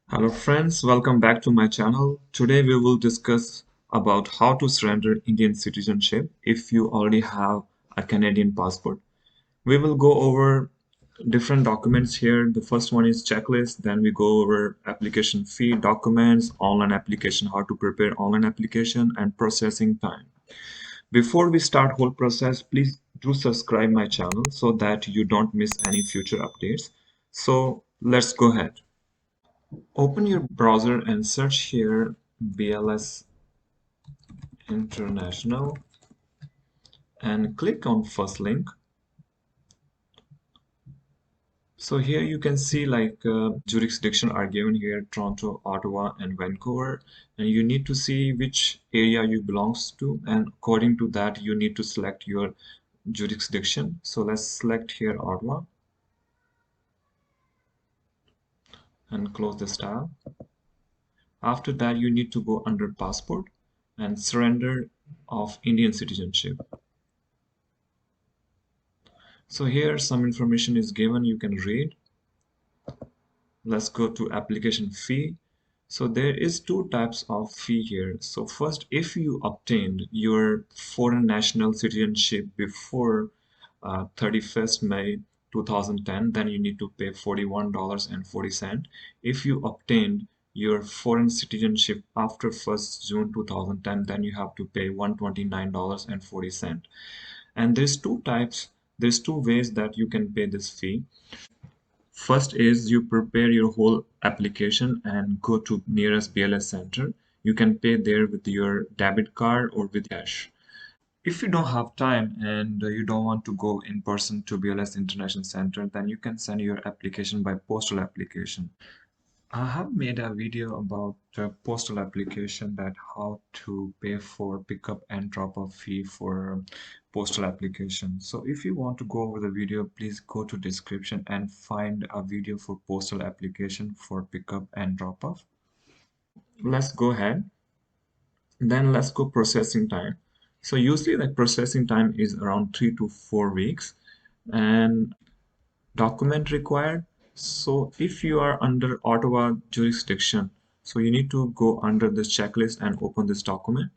Hello friends, welcome back to my channel. Today we will discuss about how to surrender Indian citizenship if you already have a Canadian passport. We will go over different documents here. The first one is checklist, then we go over application fee, documents, online application, how to prepare online application and processing time. Before we start whole process, please do subscribe my channel so that you don't miss any future updates. So let's go ahead. Open your browser and search here BLS International and click on first link. So here you can see jurisdiction are given here, Toronto, Ottawa and Vancouver, and you need to see which area you belongs to, and according to that you need to select your jurisdiction. So let's select here Ottawa and close this tab. After that you need to go under passport and surrender of Indian citizenship. So here some information is given, you can read. Let's go to application fee. So there is two types of fee here. So first, if you obtained your foreign national citizenship before 31st May 2010, then you need to pay $41.40. If you obtained your foreign citizenship after 1st June 2010, then you have to pay $129.40. And there's two ways that you can pay this fee. First is you prepare your whole application and go to nearest BLS center. You can pay there with your debit card or with cash. If you don't have time and you don't want to go in person to BLS International Center, then you can send your application by postal application. I have made a video about postal application, that how to pay for pickup and drop off fee for postal application. So if you want to go over the video, please go to description and find a video for postal application for pickup and drop off. Let's go ahead. Then let's go processing time. So usually the processing time is around 3 to 4 weeks. And document required. So if you are under Ottawa jurisdiction, so you need to go under this checklist and open this document.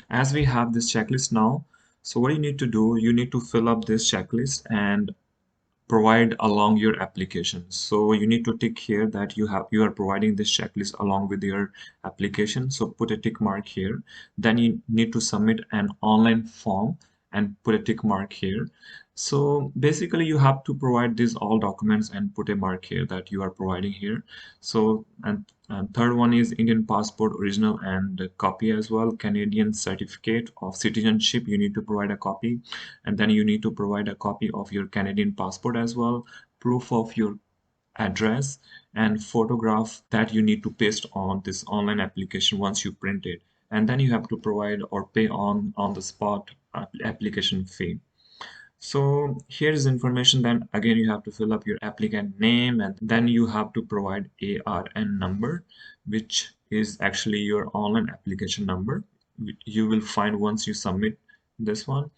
As we have this checklist now, so what you need to do, you need to fill up this checklist and provide along your application. So you need to tick here that you are providing this checklist along with your application. So put a tick mark here. Then you need to submit an online form and put a tick mark here. So basically you have to provide these all documents and put a mark here that you are providing here. So and third one is Indian passport original and a copy as well. Canadian certificate of citizenship, you need to provide a copy, and then you need to provide a copy of your Canadian passport as well, proof of your address, and photograph that you need to paste on this online application once you print it. And then you have to provide or pay on the spot application fee. So here's information. Then again you have to fill up your applicant name, and then you have to provide ARN number, which is actually your online application number, which you will find once you submit this one.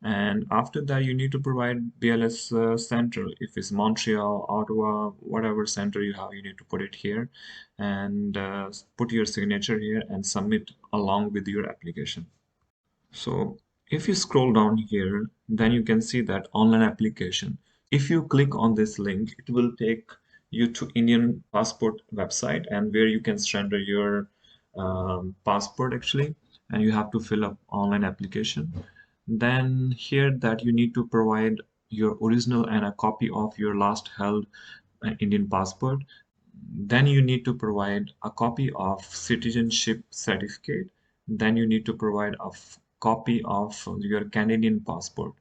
And after that you need to provide BLS center. If it's Montreal, Ottawa, whatever center you have, you need to put it here and put your signature here and submit along with your application. So if you scroll down here, then you can see that online application. If you click on this link, it will take you to Indian passport website, and where you can surrender your passport actually, and you have to fill up online application. Then here that you need to provide your original and a copy of your last held Indian passport. Then you need to provide a copy of citizenship certificate. Then you need to provide a copy of your Canadian passport.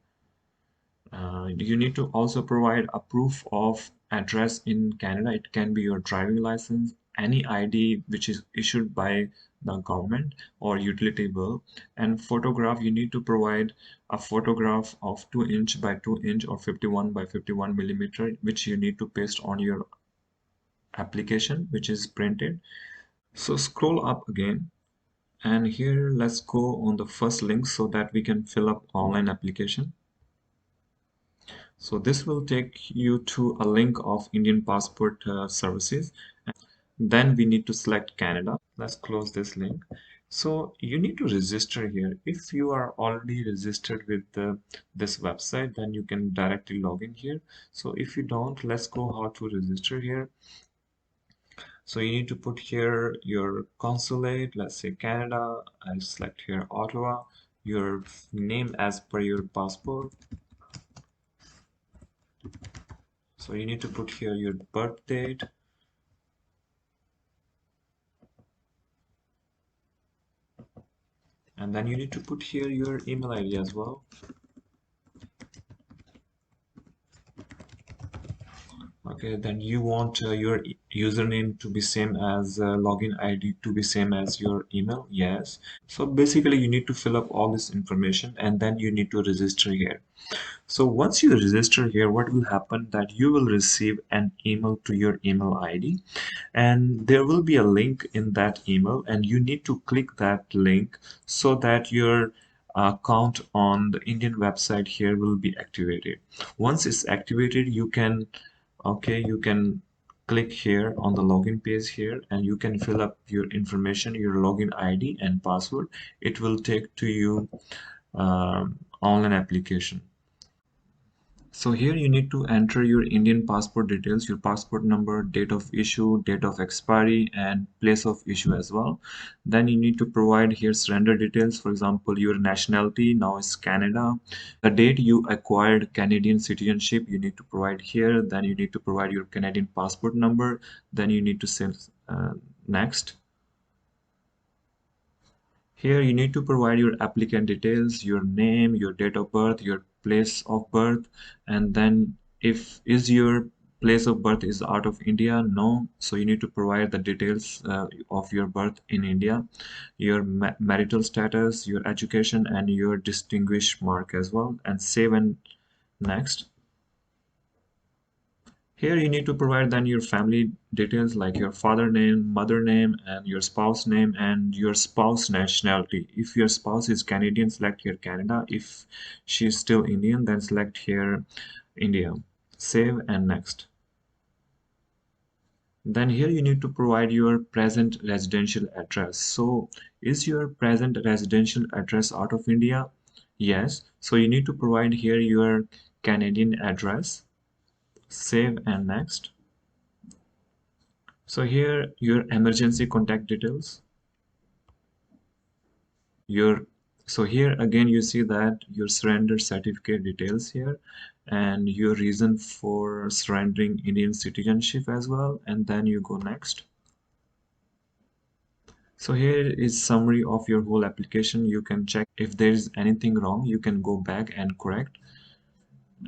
You need to also provide a proof of address in Canada. It can be your driving license, any ID which is issued by the government, or utility bill. And photograph, you need to provide a photograph of 2" by 2" or 51 by 51 millimeter, which you need to paste on your application, which is printed. So scroll up again, and here let's go on the first link so that we can fill up online application. So this will take you to a link of Indian passport services. Then we need to select Canada. Let's close this link. So you need to register here. If you are already registered with this website, then you can directly log in here. So if you don't, let's go how to register here. So you need to put here your consulate, let's say Canada. I'll select here Ottawa, your name as per your passport. So you need to put here your birth date. And then you need to put here your email ID as well. Okay, then you want your username to be same as login ID to be same as your email. Yes. So basically you need to fill up all this information and then you need to register here. So once you register here, what will happen that you will receive an email to your email ID, and there will be a link in that email, and you need to click that link so that your account on the Indian website here will be activated. Once it's activated, you can click here on the login page here, and you can fill up your information, your login ID and password. It will take to you online application. So here you need to enter your Indian passport details, your passport number, date of issue, date of expiry, and place of issue as well. Then you need to provide here surrender details. For example, your nationality now is Canada. The date you acquired Canadian citizenship, you need to provide here. Then you need to provide your Canadian passport number. Then you need to say next. Here you need to provide your applicant details, your name, your date of birth, your place of birth, and then if is your place of birth is out of India, no. So you need to provide the details of your birth in India, your marital status, your education, and your distinguished mark as well, and save and next. Here you need to provide then your family details like your father name, mother name, and your spouse name and your spouse nationality. If your spouse is Canadian, select here Canada. If she is still Indian, then select here India. Save and next. Then here you need to provide your present residential address. So is your present residential address out of India? Yes. So you need to provide here your Canadian address. Save and next. So here your emergency contact details, your so here again you see that your surrender certificate details here and your reason for surrendering Indian citizenship as well, and then you go next. So here is summary of your whole application. You can check if there is anything wrong, you can go back and correct.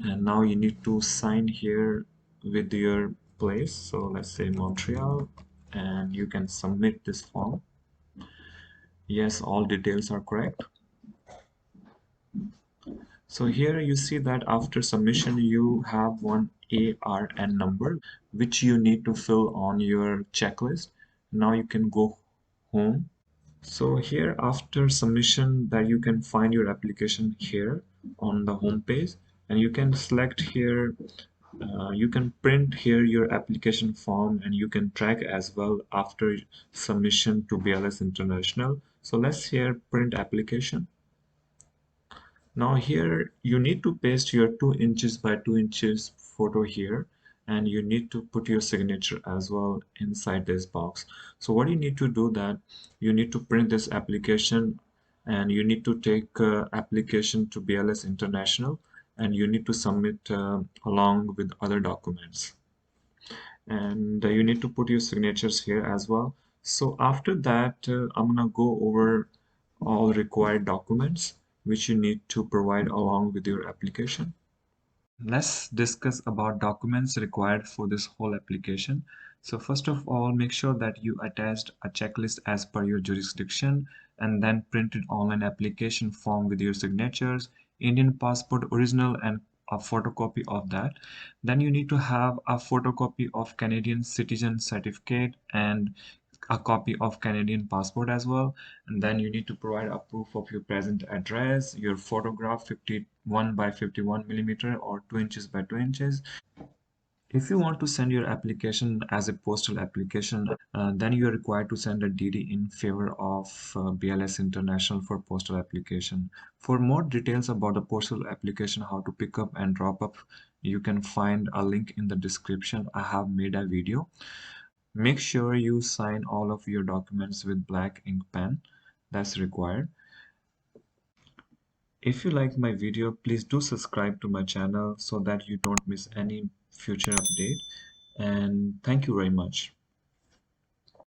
And now you need to sign here with your place. So let's say Montreal, and you can submit this form. Yes, all details are correct. So here you see that after submission you have one ARN number which you need to fill on your checklist. Now you can go home. So here after submission that you can find your application here on the home page, and you can select here, you can print here your application form, and you can track as well after submission to BLS International. So let's here print application. Now here you need to paste your 2 inches by 2 inches photo here, and you need to put your signature as well inside this box. So what you need to do that you need to print this application, and you need to take application to BLS International, and you need to submit along with other documents, and you need to put your signatures here as well. So after that I'm gonna go over all required documents which you need to provide along with your application. Let's discuss about documents required for this whole application. So first of all, make sure that you attached a checklist as per your jurisdiction, and then printed online application form with your signatures, Indian passport original and a photocopy of that. Then you need to have a photocopy of Canadian citizen certificate and a copy of Canadian passport as well, and then you need to provide a proof of your present address, your photograph 51 by 51 millimeter or 2 inches by 2 inches. If you want to send your application as a postal application, then you are required to send a DD in favor of BLS International for postal application. For more details about the postal application, how to pick up and drop up, you can find a link in the description. I have made a video. Make sure you sign all of your documents with black ink pen. That's required. If you like my video, please do subscribe to my channel so that you don't miss any future update. And thank you very much.